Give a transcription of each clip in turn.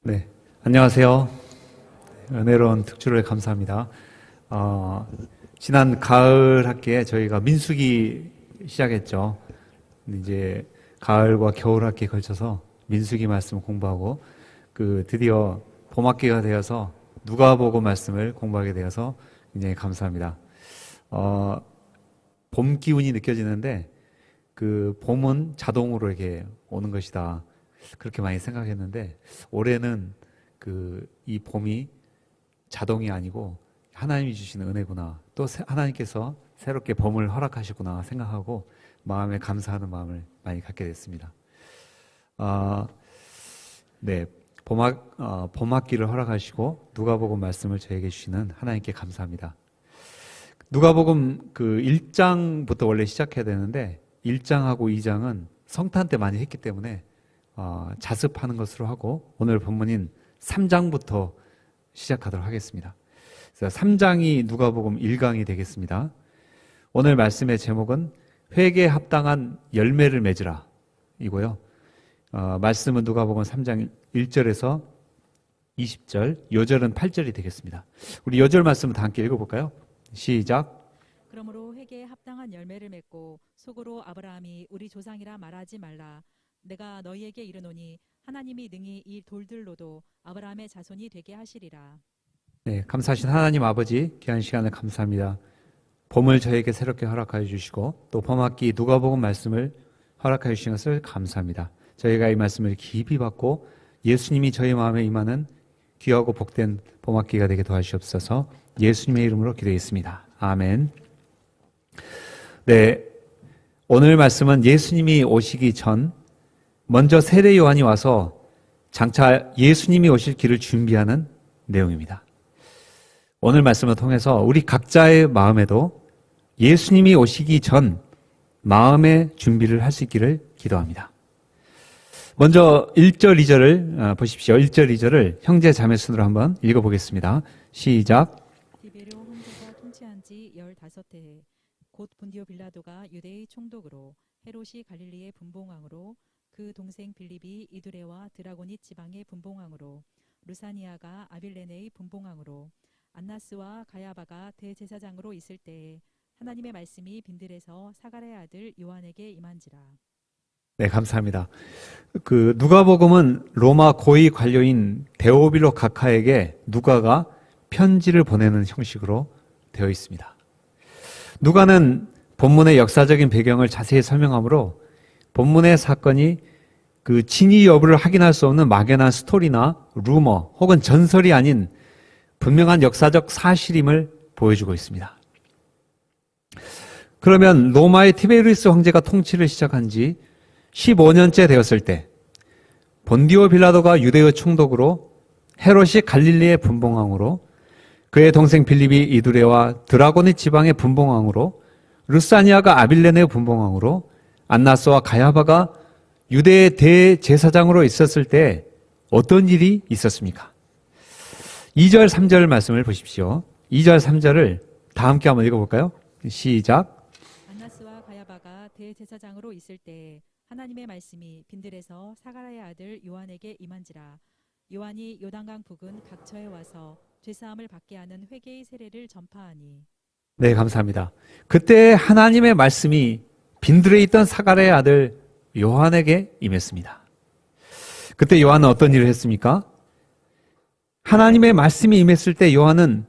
네, 안녕하세요. 은혜로운 특주를 감사합니다. 지난 가을 학기에 저희가 민수기 시작했죠. 근데 이제 가을과 겨울 학기에 걸쳐서 민수기 말씀 공부하고 드디어 봄 학기가 되어서 누가복음 말씀을 공부하게 되어서 굉장히 감사합니다. 봄 기운이 느껴지는데 봄은 자동으로 이렇게 오는 것이다. 그렇게 많이 생각했는데 올해는 이 봄이 자동이 아니고 하나님이 주시는 은혜구나. 또 하나님께서 새롭게 봄을 허락하시구나 생각하고 마음에 감사하는 마음을 많이 갖게 됐습니다. 네, 봄 학기를 허락하시고 누가복음 말씀을 저에게 주시는 하나님께 감사합니다. 누가복음 1장부터 원래 시작해야 되는데 1장하고 2장은 성탄 때 많이 했기 때문에 자습하는 것으로 하고 오늘 본문인 3장부터 시작하도록 하겠습니다. 그래서 3장이 누가복음 1강이 되겠습니다. 오늘 말씀의 제목은 회개에 합당한 열매를 맺으라 이고요. 말씀은 누가복음 3장 1절에서 20절, 요절은 8절이 되겠습니다. 우리 요절 말씀을 다 함께 읽어볼까요? 시작. 그러므로 회개에 합당한 열매를 맺고 속으로 아브라함이 우리 조상이라 말하지 말라. 내가 너희에게 이르노니 하나님이 능히 이 돌들로도 아브라함의 자손이 되게 하시리라. 네, 감사하신 하나님 아버지 귀한 시간을 감사합니다. 봄을 저에게 새롭게 허락하여 주시고 또 봄학기 누가복음 말씀을 허락하여 주신 것을 감사합니다. 저희가 이 말씀을 깊이 받고 예수님이 저희 마음에 임하는 귀하고 복된 봄학기가 되게 도와주시옵소서. 예수님의 이름으로 기도했습니다. 아멘. 네, 오늘 말씀은 예수님이 오시기 전 먼저 세례 요한이 와서 장차 예수님이 오실 길을 준비하는 내용입니다. 오늘 말씀을 통해서 우리 각자의 마음에도 예수님이 오시기 전 마음의 준비를 할 수 있기를 기도합니다. 먼저 1절, 2절을 보십시오. 1절, 2절을 형제 자매 순으로 한번 읽어보겠습니다. 시작. 디베료 황제가 통치한 지 15해 곧 본디오 빌라도가 유대의 총독으로 헤롯이 갈릴리의 분봉왕으로 그 동생 빌립이 이두레와 드라고니 지방의 분봉왕으로 루사니아가 아빌레네의 분봉왕으로 안나스와 가야바가 대제사장으로 있을 때에 하나님의 말씀이 빈들에서 사가랴의 아들 요한에게 임한지라. 네, 감사합니다. 누가복음은 로마 고위 관료인 데오빌로 각하에게 누가가 편지를 보내는 형식으로 되어 있습니다. 누가는 본문의 역사적인 배경을 자세히 설명하므로 본문의 사건이 진위 여부를 확인할 수 없는 막연한 스토리나 루머 혹은 전설이 아닌 분명한 역사적 사실임을 보여주고 있습니다. 그러면 로마의 티베리우스 황제가 통치를 시작한 지 15년째 되었을 때 본디오 빌라도가 유대의 총독으로 헤롯이 갈릴리의 분봉왕으로 그의 동생 빌립이 이두레와 드라고니 지방의 분봉왕으로 루사니아가 아빌레네의 분봉왕으로 안나스와 가야바가 유대의 대제사장으로 있었을 때 어떤 일이 있었습니까? 2절, 3절 말씀을 보십시오. 2절, 3절을 다 함께 한번 읽어볼까요? 시작. 안나스와 가야바가 대제사장으로 있을 때에 하나님의 말씀이 빈들에서 사가랴의 아들 요한에게 임한지라. 요한이 요단강 부근 각처에 와서 죄사함을 받게 하는 회개의 세례를 전파하니. 네, 감사합니다. 그때 하나님의 말씀이 빈들에 있던 사가랴의 아들 요한에게 임했습니다. 그때 요한은 어떤 일을 했습니까? 하나님의 말씀이 임했을 때 요한은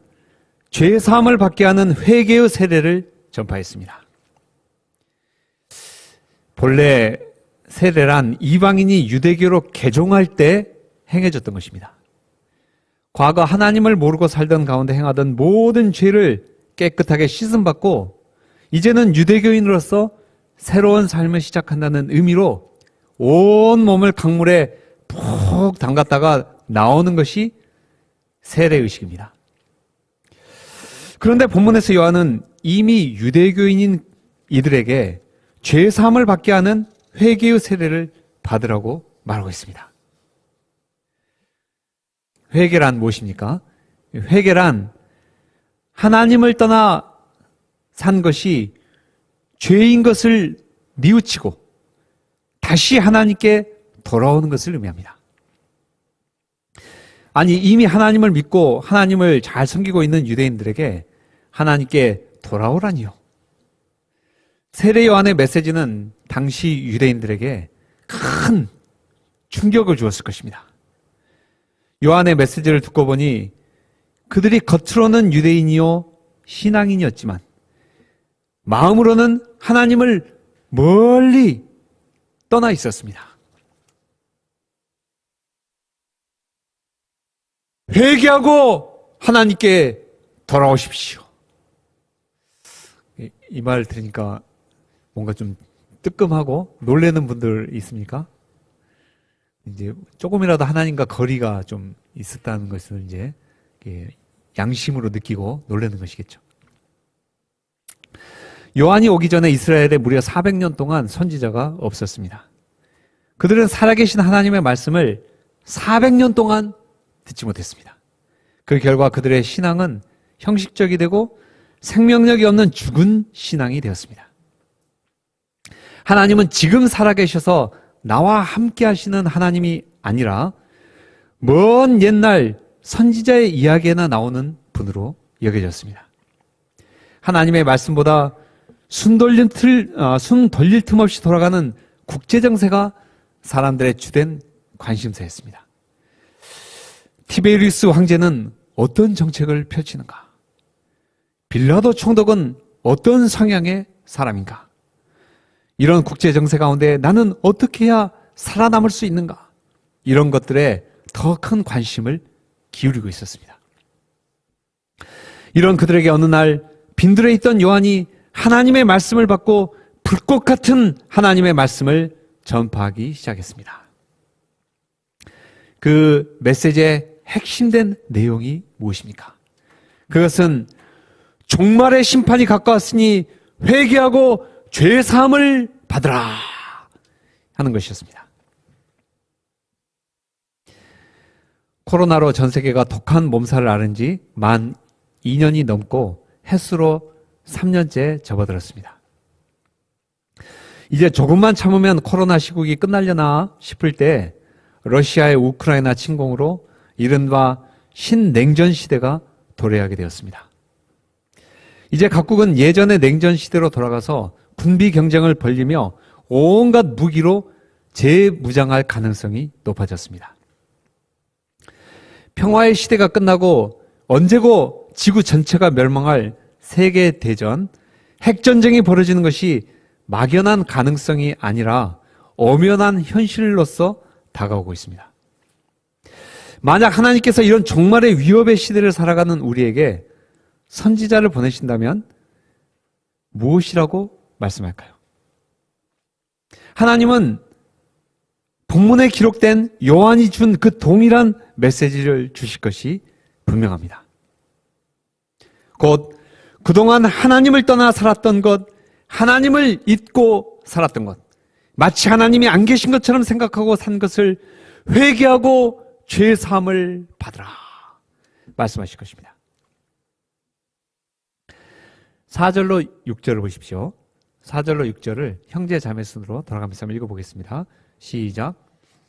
죄사함을 받게 하는 회개의 세례를 전파했습니다. 본래 세례란 이방인이 유대교로 개종할 때 행해졌던 것입니다. 과거 하나님을 모르고 살던 가운데 행하던 모든 죄를 깨끗하게 씻음받고 이제는 유대교인으로서 새로운 삶을 시작한다는 의미로 온 몸을 강물에 푹 담갔다가 나오는 것이 세례의식입니다. 그런데 본문에서 요한은 이미 유대교인인 이들에게 죄사함을 받게 하는 회개의 세례를 받으라고 말하고 있습니다. 회개란 무엇입니까? 회개란 하나님을 떠나 산 것이 죄인 것을 뉘우치고 다시 하나님께 돌아오는 것을 의미합니다. 아니, 이미 하나님을 믿고 하나님을 잘 섬기고 있는 유대인들에게 하나님께 돌아오라니요. 세례 요한의 메시지는 당시 유대인들에게 큰 충격을 주었을 것입니다. 요한의 메시지를 듣고 보니 그들이 겉으로는 유대인이요 신앙인이었지만 마음으로는 하나님을 멀리 떠나 있었습니다. 회개하고 하나님께 돌아오십시오. 이 말 들으니까 뭔가 좀 뜨끔하고 놀라는 분들 있습니까? 이제 조금이라도 하나님과 거리가 좀 있었다는 것을 이제 양심으로 느끼고 놀라는 것이겠죠. 요한이 오기 전에 이스라엘에 무려 400년 동안 선지자가 없었습니다. 그들은 살아계신 하나님의 말씀을 400년 동안 듣지 못했습니다. 그 결과 그들의 신앙은 형식적이 되고 생명력이 없는 죽은 신앙이 되었습니다. 하나님은 지금 살아계셔서 나와 함께 하시는 하나님이 아니라 먼 옛날 선지자의 이야기에나 나오는 분으로 여겨졌습니다. 하나님의 말씀보다 순 돌릴 틈 없이 돌아가는 국제정세가 사람들의 주된 관심사였습니다. 티베리우스 황제는 어떤 정책을 펼치는가? 빌라도 총독은 어떤 성향의 사람인가? 이런 국제정세 가운데 나는 어떻게 해야 살아남을 수 있는가? 이런 것들에 더 큰 관심을 기울이고 있었습니다. 이런 그들에게 어느 날 빈들에 있던 요한이 하나님의 말씀을 받고 불꽃 같은 하나님의 말씀을 전파하기 시작했습니다. 그 메시지의 핵심된 내용이 무엇입니까? 그것은 종말의 심판이 가까웠으니 회개하고 죄 사함을 받으라 하는 것이었습니다. 코로나로 전 세계가 독한 몸살을 앓은 지 만 2년이 넘고 햇수로 3년째 접어들었습니다. 이제 조금만 참으면 코로나 시국이 끝나려나 싶을 때 러시아의 우크라이나 침공으로 이른바 신냉전 시대가 도래하게 되었습니다. 이제 각국은 예전의 냉전 시대로 돌아가서 군비 경쟁을 벌이며 온갖 무기로 재무장할 가능성이 높아졌습니다. 평화의 시대가 끝나고 언제고 지구 전체가 멸망할 세계대전, 핵전쟁이 벌어지는 것이 막연한 가능성이 아니라 엄연한 현실로서 다가오고 있습니다. 만약 하나님께서 이런 종말의 위협의 시대를 살아가는 우리에게 선지자를 보내신다면 무엇이라고 말씀할까요? 하나님은 본문에 기록된 요한이 준 그 동일한 메시지를 주실 것이 분명합니다. 곧 그동안 하나님을 떠나 살았던 것, 하나님을 잊고 살았던 것, 마치 하나님이 안 계신 것처럼 생각하고 산 것을 회개하고 죄 사함을 받으라 말씀하실 것입니다. 4절로 6절을 보십시오. 4절로 6절을 형제 자매 순으로 돌아가면서 한번 읽어보겠습니다. 시작.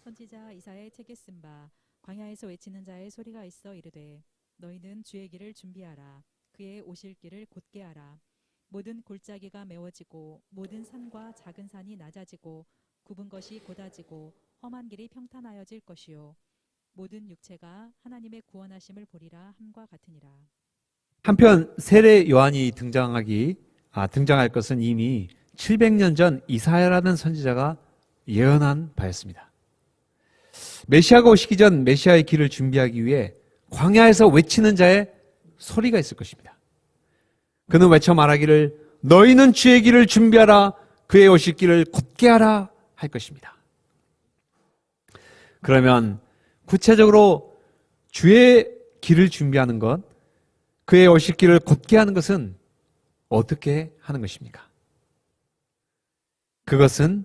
선지자 이사야의 책에 쓴 바 광야에서 외치는 자의 소리가 있어 이르되 너희는 주의 길을 준비하라. 그의 오실 길을 곧게 하라. 모든 골짜기가 메워지고 모든 산과 작은 산이 낮아지고 굽은 것이 곧아지고 험한 길이 평탄하여질 것이요 모든 육체가 하나님의 구원하심을 보리라 함과 같으니라. 한편 세례 요한이 등장할 것은 이미 700년 전 이사야라는 선지자가 예언한 바였습니다. 메시아가 오시기 전 메시아의 길을 준비하기 위해 광야에서 외치는 자의 소리가 있을 것입니다. 그는 외쳐 말하기를 너희는 주의 길을 준비하라. 그의 오실 길을 곧게 하라 할 것입니다. 그러면 구체적으로 주의 길을 준비하는 것, 그의 오실 길을 곧게 하는 것은 어떻게 하는 것입니까? 그것은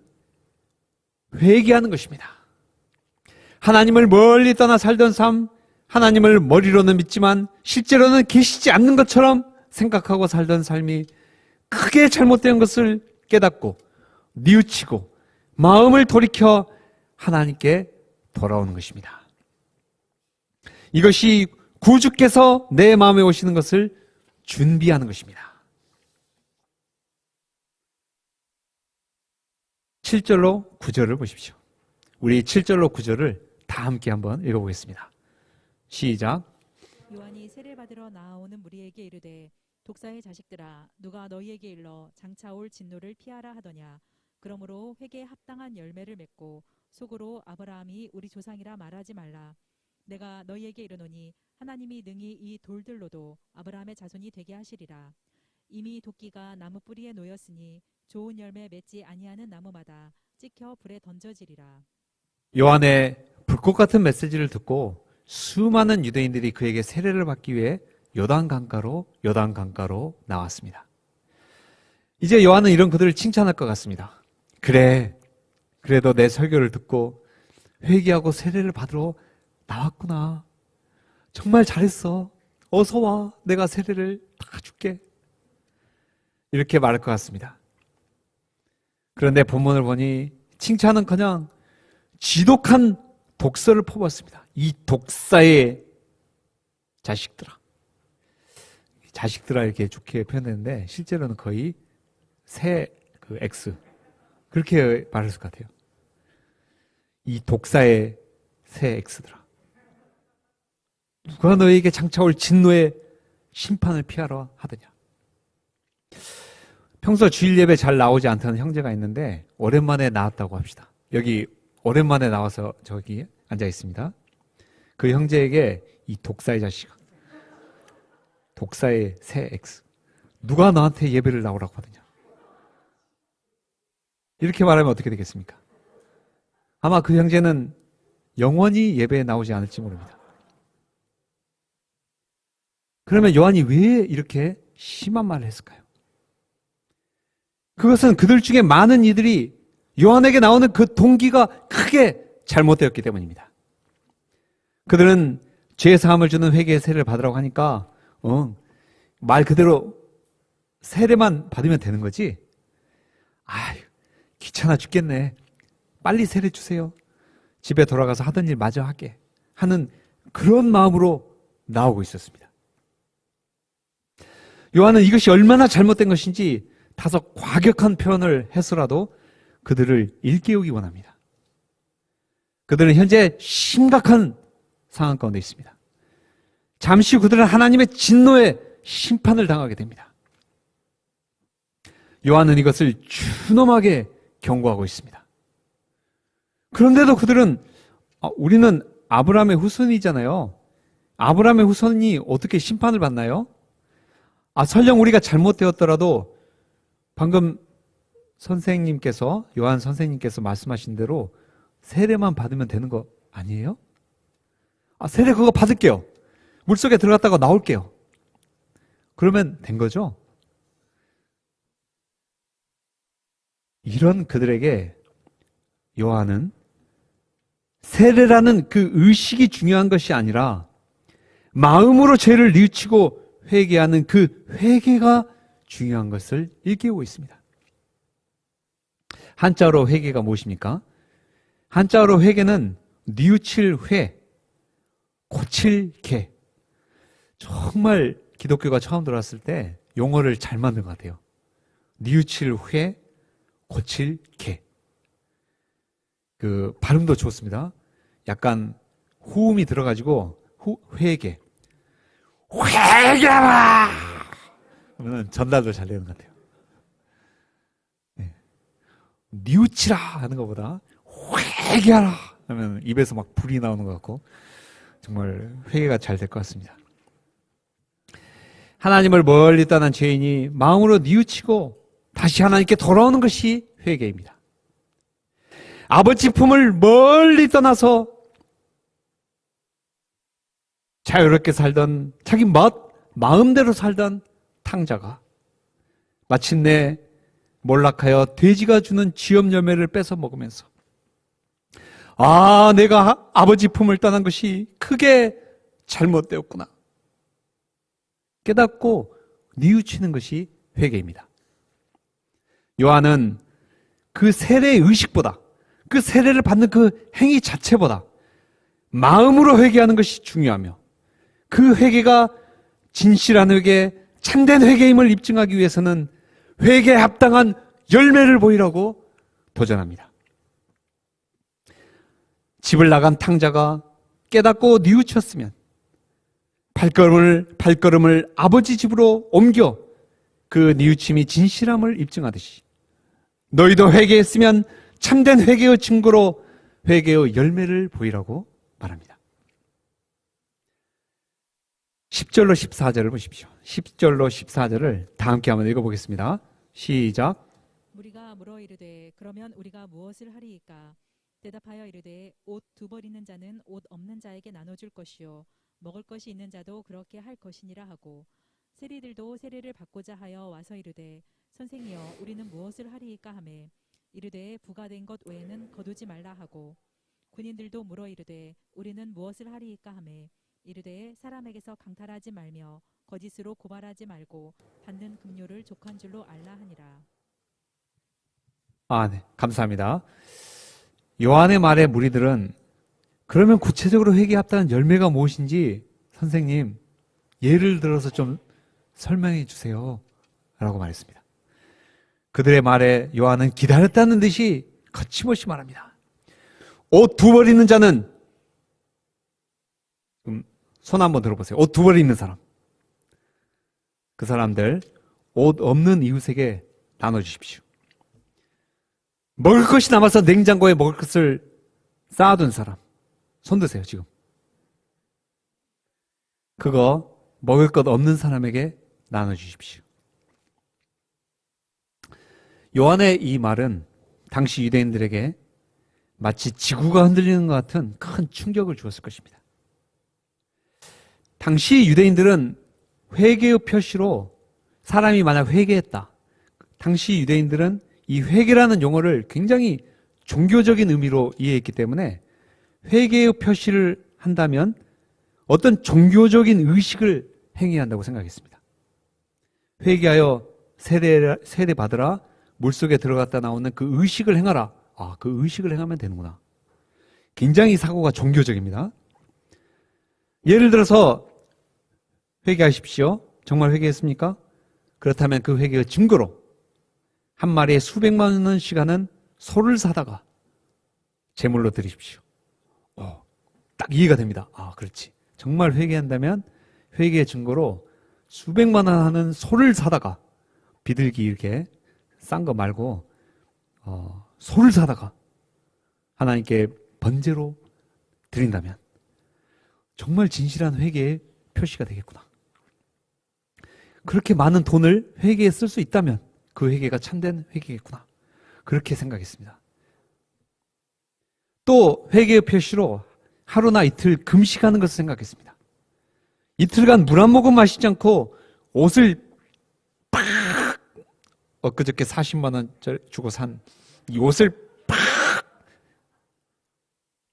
회개하는 것입니다. 하나님을 멀리 떠나 살던 삶, 하나님을 머리로는 믿지만 실제로는 계시지 않는 것처럼 생각하고 살던 삶이 크게 잘못된 것을 깨닫고 뉘우치고 마음을 돌이켜 하나님께 돌아오는 것입니다. 이것이 구주께서 내 마음에 오시는 것을 준비하는 것입니다. 7절로 9절을 보십시오. 우리 7절로 9절을 다 함께 한번 읽어보겠습니다. 시작. 요한이 세례 받으러 나아오는 무리에게 이르되 독사의 자식들아 누가 너희에게 일러 장차 올 진노를 피하라 하더냐. 그러므로 회개에 합당한 열매를 맺고 속으로 아브라함이 우리 조상이라 말하지 말라. 내가 너희에게 이르노니 하나님이 능히 이 돌들로도 아브라함의 자손이 되게 하시리라. 이미 도끼가 나무 뿌리에 놓였으니 좋은 열매 맺지 아니하는 나무마다 찍혀 불에 던져지리라. 요한의 불꽃 같은 메시지를 듣고 수많은 유대인들이 그에게 세례를 받기 위해 요단강가로 나왔습니다. 이제 요한은 이런 그들을 칭찬할 것 같습니다. 그래, 그래도 내 설교를 듣고 회개하고 세례를 받으러 나왔구나. 정말 잘했어. 어서 와. 내가 세례를 다 줄게. 이렇게 말할 것 같습니다. 그런데 본문을 보니 칭찬은커녕 지독한 독서를 퍼붓습니다. 이 독사의 자식들아. 자식들아 이렇게 좋게 표현했는데 실제로는 거의 새 X 그렇게 말했을 것 같아요. 이 독사의 새 X들아. 누가 너에게 장차 올 진노의 심판을 피하러 하더냐. 평소 주일 예배 잘 나오지 않던 형제가 있는데 오랜만에 나왔다고 합시다. 여기 오랜만에 나와서 저기 앉아 있습니다. 그 형제에게 이 독사의 자식, 독사의 새 X, 누가 너한테 예배를 나오라고 하더냐. 이렇게 말하면 어떻게 되겠습니까? 아마 그 형제는 영원히 예배에 나오지 않을지 모릅니다. 그러면 요한이 왜 이렇게 심한 말을 했을까요? 그것은 그들 중에 많은 이들이 요한에게 나오는 그 동기가 크게 잘못되었기 때문입니다. 그들은 죄 사함을 주는 회개의 세례를 받으라고 하니까 말 그대로 세례만 받으면 되는 거지. 아유, 귀찮아 죽겠네. 빨리 세례 주세요. 집에 돌아가서 하던 일 마저 할게 하는 그런 마음으로 나오고 있었습니다. 요한은 이것이 얼마나 잘못된 것인지 다소 과격한 표현을 해서라도 그들을 일깨우기 원합니다. 그들은 현재 심각한 상황 가운데 있습니다. 잠시 후 그들은 하나님의 진노의 심판을 당하게 됩니다. 요한은 이것을 준엄하게 경고하고 있습니다. 그런데도 그들은 우리는 아브라함의 후손이잖아요. 아브라함의 후손이 어떻게 심판을 받나요? 설령 우리가 잘못되었더라도 방금 선생님께서, 요한 선생님께서 말씀하신 대로 세례만 받으면 되는 거 아니에요? 세례 그거 받을게요. 물속에 들어갔다가 나올게요. 그러면 된 거죠? 이런 그들에게 요한은 세례라는 그 의식이 중요한 것이 아니라 마음으로 죄를 뉘우치고 회개하는 그 회개가 중요한 것을 일깨우고 있습니다. 한자어로 회개가 무엇입니까? 한자어로 회개는 뉘우칠 회, 고칠 개. 정말 기독교가 처음 들어왔을 때 용어를 잘 만든 것 같아요. 뉘우칠 회, 고칠 개. 그 발음도 좋습니다. 약간 호음이 들어가지고 회개. 회개라! 그러면 전달도 잘 되는 것 같아요. 네. 뉘우치라 하는 것보다 회개하라 하면 입에서 막 불이 나오는 것 같고 정말 회개가 잘 될 것 같습니다. 하나님을 멀리 떠난 죄인이 마음으로 뉘우치고 다시 하나님께 돌아오는 것이 회개입니다. 아버지 품을 멀리 떠나서 자유롭게 살던 자기 마음대로 살던 탕자가 마침내 몰락하여 돼지가 주는 쥐염 열매를 뺏어 먹으면서 내가 아버지 품을 떠난 것이 크게 잘못되었구나 깨닫고 뉘우치는 것이 회개입니다. 요한은 그 세례의 의식보다 그 세례를 받는 그 행위 자체보다 마음으로 회개하는 것이 중요하며 그 회개가 진실한 회개, 참된 회개임을 입증하기 위해서는 회개에 합당한 열매를 보이라고 도전합니다. 집을 나간 탕자가 깨닫고 뉘우쳤으면 발걸음을 아버지 집으로 옮겨 그 뉘우침이 진실함을 입증하듯이 너희도 회개했으면 참된 회개의 증거로 회개의 열매를 보이라고 말합니다. 10절로 14절을 보십시오. 10절로 14절을 다 함께 한번 읽어보겠습니다. 시작. 무리가 물어 이르되 그러면 우리가 무엇을 하리이까? 대답하여 이르되 옷 두 벌 있는 자는 옷 없는 자에게 나눠줄 것이요 먹을 것이 있는 자도 그렇게 할 것이니라 하고 세리들도 세례를 받고자 하여 와서 이르되 선생이여 우리는 무엇을 하리이까 하매 이르되 부가된 것 외에는 거두지 말라 하고 군인들도 물어 이르되 우리는 무엇을 하리이까 하매 이르되 사람에게서 강탈하지 말며 거짓으로 고발하지 말고 받는 급료를 족한 줄로 알라 하니라. 네. 감사합니다. 요한의 말에 무리들은 그러면 구체적으로 회개에 합당한 열매가 무엇인지 선생님 예를 들어서 좀 설명해 주세요 라고 말했습니다. 그들의 말에 요한은 기다렸다는 듯이 거침없이 말합니다. 옷 두 벌 있는 자는 손 한번 들어보세요. 옷 두 벌 있는 사람. 그 사람들 옷 없는 이웃에게 나눠주십시오. 먹을 것이 남아서 냉장고에 먹을 것을 쌓아둔 사람. 손 드세요 지금. 그거 먹을 것 없는 사람에게 나눠주십시오. 요한의 이 말은 당시 유대인들에게 마치 지구가 흔들리는 것 같은 큰 충격을 주었을 것입니다. 당시 유대인들은 회개의 표시로 사람이 만약 회개했다. 당시 유대인들은 이 회개라는 용어를 굉장히 종교적인 의미로 이해했기 때문에 회개의 표시를 한다면 어떤 종교적인 의식을 행해야 한다고 생각했습니다. 회개하여 세례 받으라, 물속에 들어갔다 나오는 그 의식을 행하라. 그 의식을 행하면 되는구나. 굉장히 사고가 종교적입니다. 예를 들어서 회개하십시오. 정말 회개했습니까? 그렇다면 그 회개의 증거로 한 마리에 수백만 원씩 하는 소를 사다가 제물로 드리십시오. 딱 이해가 됩니다. 그렇지. 정말 회개한다면 회개의 증거로 수백만 원 하는 소를 사다가 비둘기 이렇게 싼 거 말고 소를 사다가 하나님께 번제로 드린다면 정말 진실한 회개의 표시가 되겠구나. 그렇게 많은 돈을 회개에 쓸 수 있다면 그 회개가 참된 회개겠구나. 그렇게 생각했습니다. 또 회개의 표시로 하루나 이틀 금식하는 것을 생각했습니다. 이틀간 물 한 모금 마시지 않고 옷을 팍 엊그저께 40만 원 주고 산 이 옷을 팍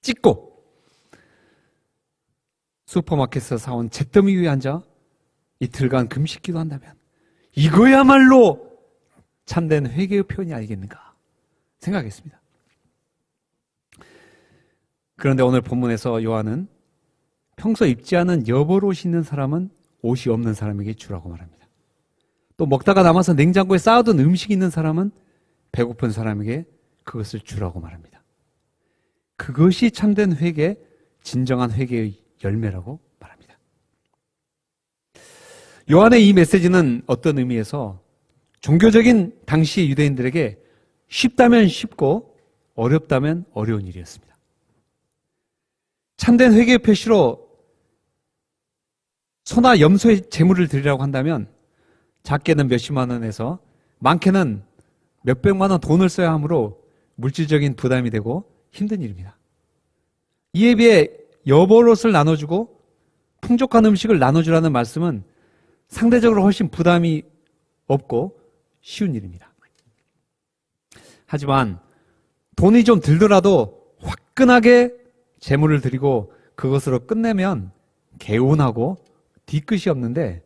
찢고 슈퍼마켓에서 사온 잿더미 위에 앉아 이틀간 금식기도 한다면 이거야말로 참된 회개의 표현이 아니겠는가 생각했습니다. 그런데 오늘 본문에서 요한은 평소 입지 않은 여벌옷이 있는 사람은 옷이 없는 사람에게 주라고 말합니다. 또 먹다가 남아서 냉장고에 쌓아둔 음식이 있는 사람은 배고픈 사람에게 그것을 주라고 말합니다. 그것이 참된 회개, 진정한 회개의 열매라고 말합니다. 요한의 이 메시지는 어떤 의미에서 종교적인 당시 유대인들에게 쉽다면 쉽고 어렵다면 어려운 일이었습니다. 참된 회개의 표시로 소나 염소의 제물을 드리라고 한다면 작게는 몇십만 원에서 많게는 몇백만 원 돈을 써야 하므로 물질적인 부담이 되고 힘든 일입니다. 이에 비해 여벌옷을 나눠주고 풍족한 음식을 나눠주라는 말씀은 상대적으로 훨씬 부담이 없고 쉬운 일입니다. 하지만 돈이 좀 들더라도 화끈하게 제물을 드리고 그것으로 끝내면 개운하고 뒤끝이 없는데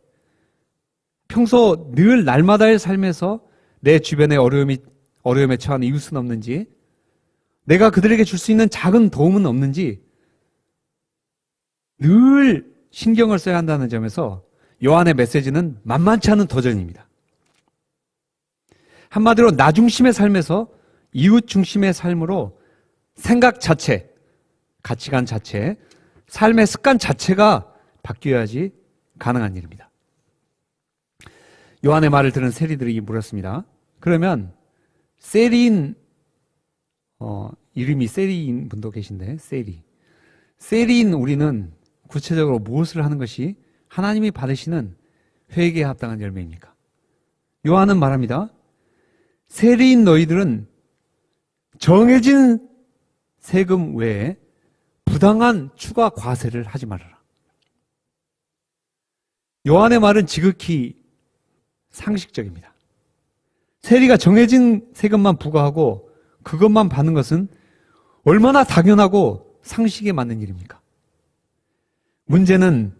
평소 늘 날마다의 삶에서 내 주변에 어려움에 처한 이웃은 없는지 내가 그들에게 줄 수 있는 작은 도움은 없는지 늘 신경을 써야 한다는 점에서 요한의 메시지는 만만치 않은 도전입니다. 한마디로 나 중심의 삶에서 이웃 중심의 삶으로 생각 자체, 가치관 자체, 삶의 습관 자체가 바뀌어야지 가능한 일입니다. 요한의 말을 들은 세리들이 물었습니다. 그러면 세리인 이름이 세리인 분도 계신데 세리인 우리는 구체적으로 무엇을 하는 것이 하나님이 받으시는 회개에 합당한 열매입니까? 요한은 말합니다. 세리인 너희들은 정해진 세금 외에 부당한 추가 과세를 하지 말아라. 요한의 말은 지극히 상식적입니다. 세리가 정해진 세금만 부과하고 그것만 받는 것은 얼마나 당연하고 상식에 맞는 일입니까? 문제는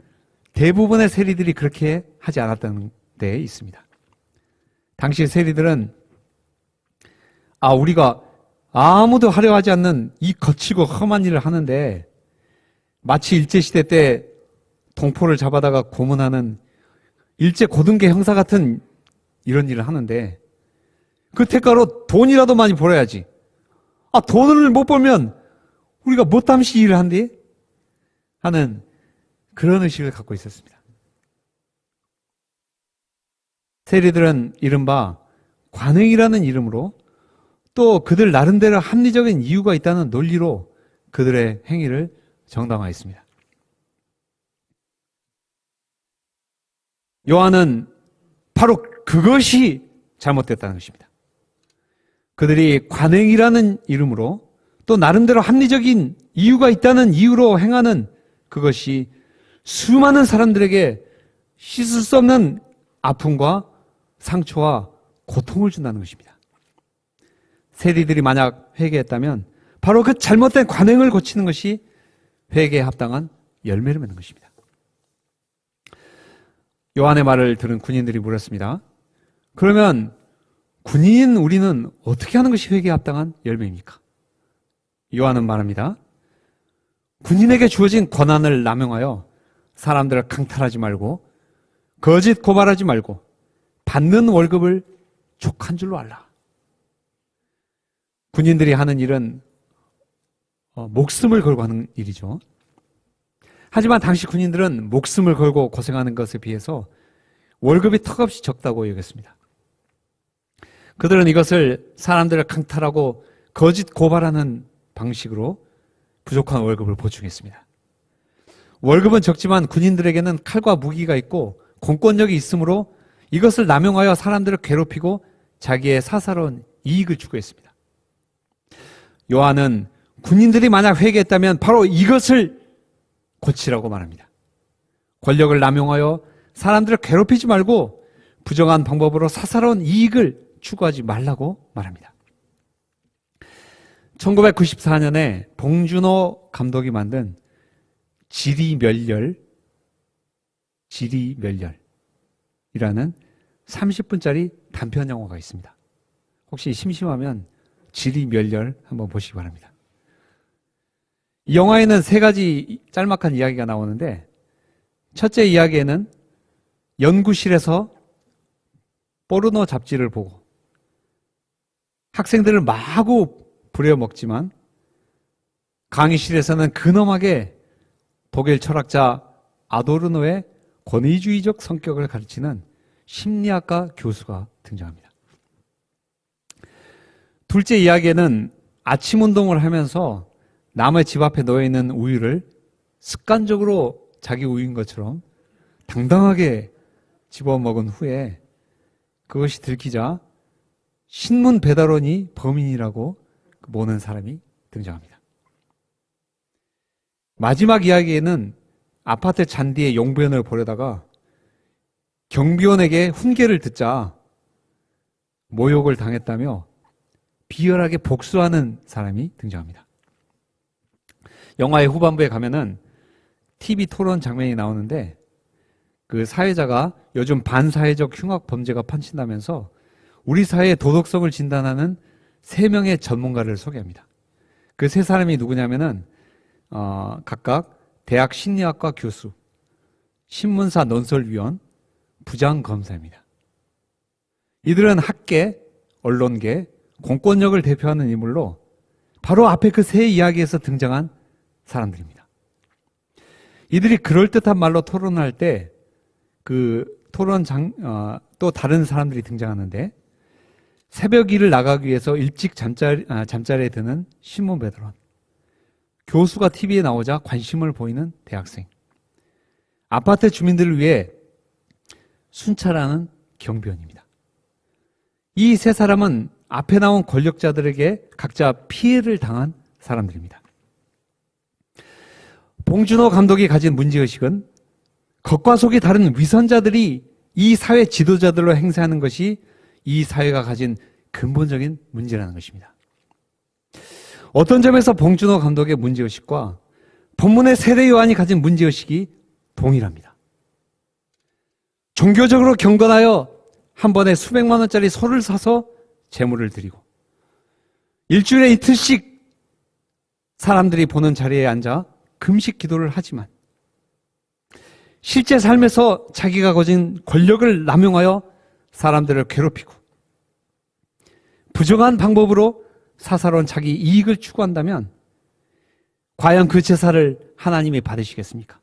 대부분의 세리들이 그렇게 하지 않았다는 데 있습니다. 당시 세리들은 우리가 아무도 하려 하지 않는 이 거치고 험한 일을 하는데 마치 일제시대 때 동포를 잡아다가 고문하는 일제 고등계 형사 같은 이런 일을 하는데 그 대가로 돈이라도 많이 벌어야지. 돈을 못 벌면 우리가 못함시 일을 한디? 하는 그런 의식을 갖고 있었습니다. 세리들은 이른바 관행이라는 이름으로 또 그들 나름대로 합리적인 이유가 있다는 논리로 그들의 행위를 정당화했습니다. 요한은 바로 그것이 잘못됐다는 것입니다. 그들이 관행이라는 이름으로 또 나름대로 합리적인 이유가 있다는 이유로 행하는 그것이 수많은 사람들에게 씻을 수 없는 아픔과 상처와 고통을 준다는 것입니다. 세리들이 만약 회개했다면 바로 그 잘못된 관행을 고치는 것이 회개에 합당한 열매를 맺는 것입니다. 요한의 말을 들은 군인들이 물었습니다. 그러면 군인인 우리는 어떻게 하는 것이 회개에 합당한 열매입니까? 요한은 말합니다. 군인에게 주어진 권한을 남용하여 사람들을 강탈하지 말고 거짓 고발하지 말고 받는 월급을 족한 줄로 알라. 군인들이 하는 일은 목숨을 걸고 하는 일이죠. 하지만 당시 군인들은 목숨을 걸고 고생하는 것에 비해서 월급이 턱없이 적다고 여겼습니다. 그들은 이것을 사람들을 강탈하고 거짓 고발하는 방식으로 부족한 월급을 보충했습니다. 월급은 적지만 군인들에게는 칼과 무기가 있고 공권력이 있으므로 이것을 남용하여 사람들을 괴롭히고 자기의 사사로운 이익을 추구했습니다. 요한은 군인들이 만약 회개했다면 바로 이것을 고치라고 말합니다. 권력을 남용하여 사람들을 괴롭히지 말고 부정한 방법으로 사사로운 이익을 추구하지 말라고 말합니다. 1994년에 봉준호 감독이 만든 지리멸렬이라는 30분짜리 단편 영화가 있습니다. 혹시 심심하면 지리멸렬 한번 보시기 바랍니다. 이 영화에는 3가지 짤막한 이야기가 나오는데 첫째 이야기에는 연구실에서 포르노 잡지를 보고 학생들을 마구 부려먹지만 강의실에서는 근엄하게 독일 철학자 아도르노의 권위주의적 성격을 가르치는 심리학과 교수가 등장합니다. 둘째 이야기에는 아침 운동을 하면서 남의 집 앞에 놓여있는 우유를 습관적으로 자기 우유인 것처럼 당당하게 집어먹은 후에 그것이 들키자 신문 배달원이 범인이라고 모는 사람이 등장합니다. 마지막 이야기에는 아파트 잔디에 용변을 보려다가 경비원에게 훈계를 듣자 모욕을 당했다며 비열하게 복수하는 사람이 등장합니다. 영화의 후반부에 가면은 TV 토론 장면이 나오는데 그 사회자가 요즘 반사회적 흉악 범죄가 판친다면서 우리 사회의 도덕성을 진단하는 3명의 전문가를 소개합니다. 그 3사람이 누구냐면은 각각 대학 심리학과 교수, 신문사 논설위원, 부장검사입니다. 이들은 학계, 언론계, 공권력을 대표하는 인물로 바로 앞에 그 세 이야기에서 등장한 사람들입니다. 이들이 그럴듯한 말로 토론할 때 그 또 다른 사람들이 등장하는데, 새벽 일을 나가기 위해서 일찍 잠자리에 드는 신문 베드론, 교수가 TV에 나오자 관심을 보이는 대학생, 아파트 주민들을 위해 순찰하는 경비원입니다. 이 세 사람은 앞에 나온 권력자들에게 각자 피해를 당한 사람들입니다. 봉준호 감독이 가진 문제의식은 겉과 속이 다른 위선자들이 이 사회 지도자들로 행세하는 것이 이 사회가 가진 근본적인 문제라는 것입니다. 어떤 점에서 봉준호 감독의 문제의식과 본문의 세례 요한이 가진 문제의식이 동일합니다. 종교적으로 경건하여 한 번에 수백만 원짜리 소를 사서 제물을 드리고, 일주일에 이틀씩 사람들이 보는 자리에 앉아 금식 기도를 하지만 실제 삶에서 자기가 가진 권력을 남용하여 사람들을 괴롭히고 부정한 방법으로 사사로운 자기 이익을 추구한다면 과연 그 제사를 하나님이 받으시겠습니까?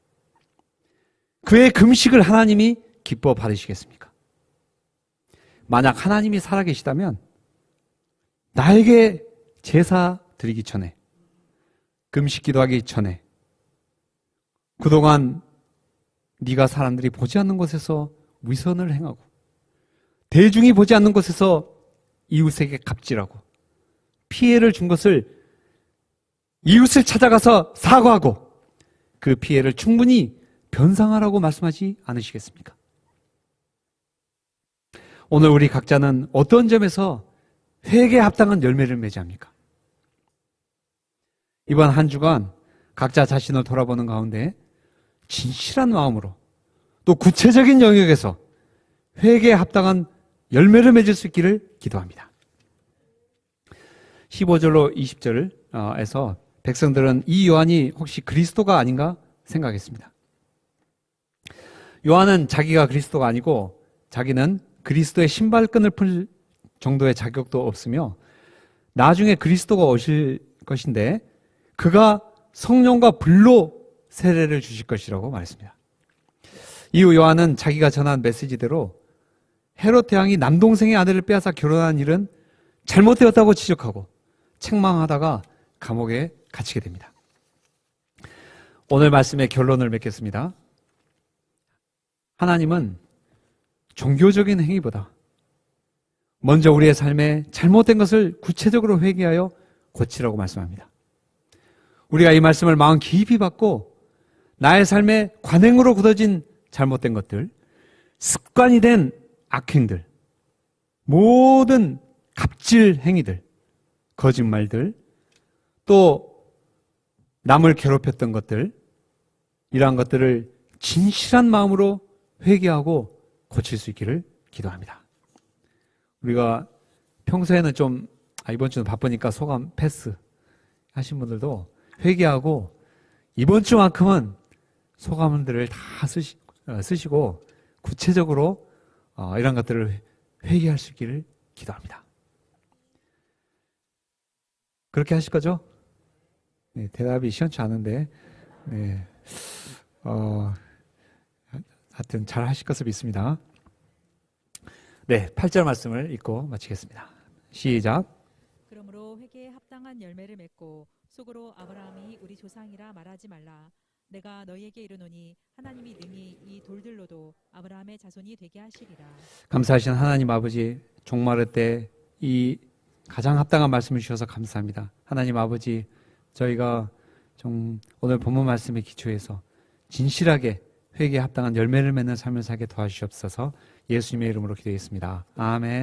그의 금식을 하나님이 기뻐 받으시겠습니까? 만약 하나님이 살아계시다면 나에게 제사 드리기 전에, 금식 기도하기 전에 그동안 네가 사람들이 보지 않는 곳에서 위선을 행하고 대중이 보지 않는 곳에서 이웃에게 갑질하고 피해를 준 것을 이웃을 찾아가서 사과하고 그 피해를 충분히 변상하라고 말씀하지 않으시겠습니까? 오늘 우리 각자는 어떤 점에서 회개에 합당한 열매를 맺어야 합니까? 이번 한 주간 각자 자신을 돌아보는 가운데 진실한 마음으로 또 구체적인 영역에서 회개에 합당한 열매를 맺을 수 있기를 기도합니다. 15절로 20절에서 백성들은 이 요한이 혹시 그리스도가 아닌가 생각했습니다. 요한은 자기가 그리스도가 아니고 자기는 그리스도의 신발끈을 풀 정도의 자격도 없으며 나중에 그리스도가 오실 것인데 그가 성령과 불로 세례를 주실 것이라고 말했습니다. 이후 요한은 자기가 전한 메시지대로 헤롯 대왕이 남동생의 아들을 빼앗아 결혼한 일은 잘못되었다고 지적하고 책망하다가 감옥에 갇히게 됩니다. 오늘 말씀의 결론을 맺겠습니다. 하나님은 종교적인 행위보다 먼저 우리의 삶에 잘못된 것을 구체적으로 회개하여 고치라고 말씀합니다. 우리가 이 말씀을 마음 깊이 받고 나의 삶에 관행으로 굳어진 잘못된 것들, 습관이 된 악행들, 모든 갑질 행위들, 거짓말들, 또 남을 괴롭혔던 것들, 이러한 것들을 진실한 마음으로 회개하고 고칠 수 있기를 기도합니다. 우리가 평소에는 좀 이번 주는 바쁘니까 소감 패스 하신 분들도 회개하고 이번 주만큼은 소감들을 다 쓰시고 구체적으로 이런 것들을 회개할 수 있기를 기도합니다. 그렇게 하실 거죠? 네, 대답이 시원치 않은데 네, 하여튼 잘 하실 것을 믿습니다. 네, 8절 말씀을 읽고 마치겠습니다. 시작. 그러므로 회개에 합당한 열매를 맺고 속으로 아브라함이 우리 조상이라 말하지 말라. 내가 너희에게 이르노니 하나님이 능히 이 돌들로도 아브라함의 자손이 되게 하시리라. 감사하신 하나님 아버지, 종말의 때 이 가장 합당한 말씀을 주셔서 감사합니다. 하나님 아버지, 저희가 좀 오늘 본문 말씀에 기초해서 진실하게 회개에 합당한 열매를 맺는 삶을 살게 도와주시옵소서. 예수님의 이름으로 기도했습니다. 아멘.